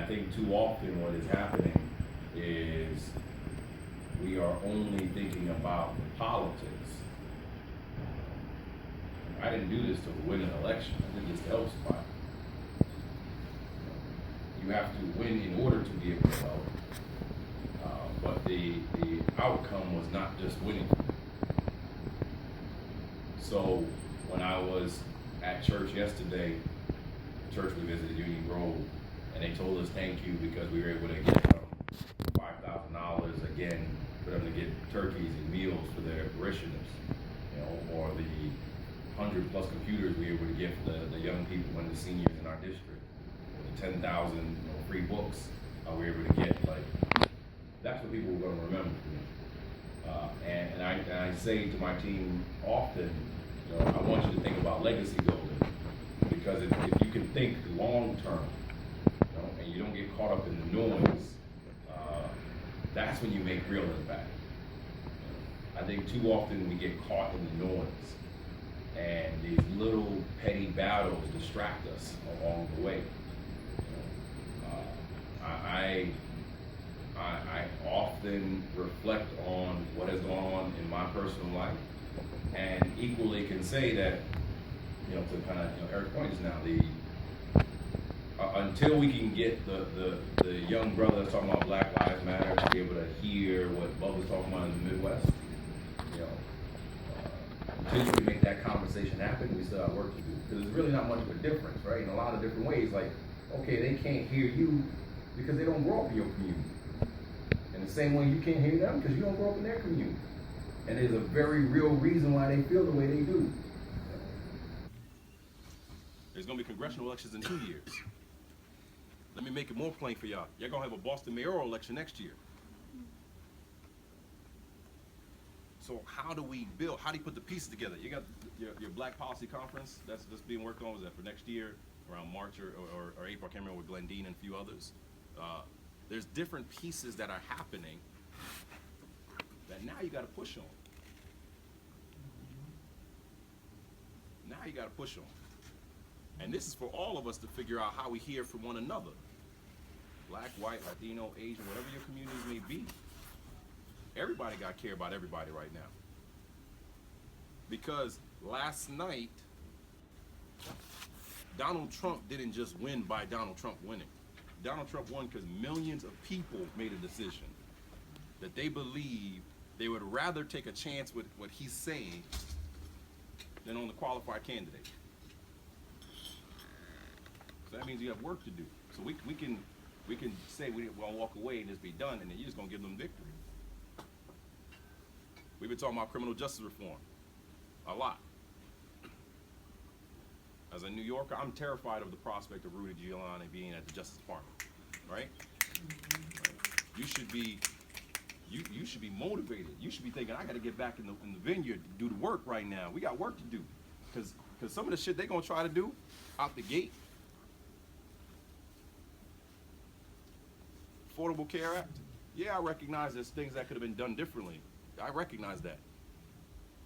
think too often what is happening is we are only thinking about the politics. I didn't do this to win an election. I did this to help somebody. You have to win in order to be able to help. But the outcome was not just winning. So when I was at church yesterday, church we visited Union Grove, and they told us thank you because we were able to get them $5,000 again for them to get turkeys and meals for their parishioners, or the 100+ computers we were able to get for the young people and the seniors in our district, or the 10,000 free books we were able to get. Like, that's what people were going to remember for me. And I say to my team often, I want you to think about legacy building, because if you can think long term, and you don't get caught up in the noise, that's when you make real impact. I think too often we get caught in the noise, and these little petty battles distract us along the way. I often reflect on what has gone on in my personal life, and equally can say that, to kind of, Eric's point is now, until we can get the young brother that's talking about Black Lives Matter to be able to hear what Bubba's talking about in the Midwest, until you can make that conversation happen, we still have work to do. Because there's really not much of a difference, right? In a lot of different ways. Like, okay, they can't hear you because they don't grow up in your community. In the same way you can't hear them because you don't grow up in their community. And there's a very real reason why they feel the way they do. There's going to be congressional elections in 2 years. Let me make it more plain for y'all. You're going to have a Boston mayoral election next year. So how do we build? How do you put the pieces together? You got your Black Policy Conference that's being worked on. Was that for next year, around March or April? I can't remember, with Glendine and a few others. There's different pieces that are happening that now you got to push on. Now you got to push on. And this is for all of us to figure out how we hear from one another. Black, white, Latino, Asian, whatever your communities may be. Everybody got to care about everybody right now. Because last night, Donald Trump didn't just win by Donald Trump winning. Donald Trump won because millions of people made a decision that they believe they would rather take a chance with what he's saying than on the qualified candidate. So that means you have work to do. So we can say we want to walk away and just be done, and then you're just going to give them victory. We've been talking about criminal justice reform a lot. As a New Yorker, I'm terrified of the prospect of Rudy Giuliani being at the Justice Department, right? You should be motivated. You should be thinking, I got to get back in the vineyard to do the work right now. We got work to do, because some of the shit they're gonna try to do out the gate. Affordable Care Act. Yeah, I recognize there's things that could have been done differently. I recognize that.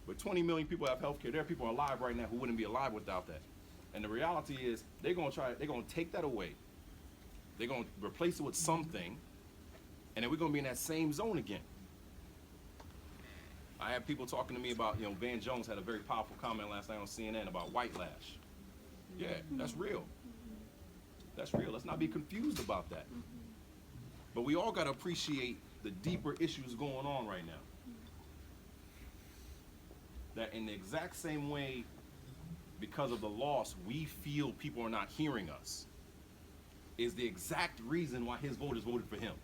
But 20 million people have health care. There are people alive right now who wouldn't be alive without that. And the reality is, they're gonna take that away. They're gonna replace it with something, and then we're gonna be in that same zone again. I have people talking to me about, Van Jones had a very powerful comment last night on CNN about white lash. Yeah, that's real. That's real. Let's not be confused about that. But we all gotta appreciate the deeper issues going on right now. That in the exact same way, because of the loss, we feel people are not hearing us, is the exact reason why his voters voted for him.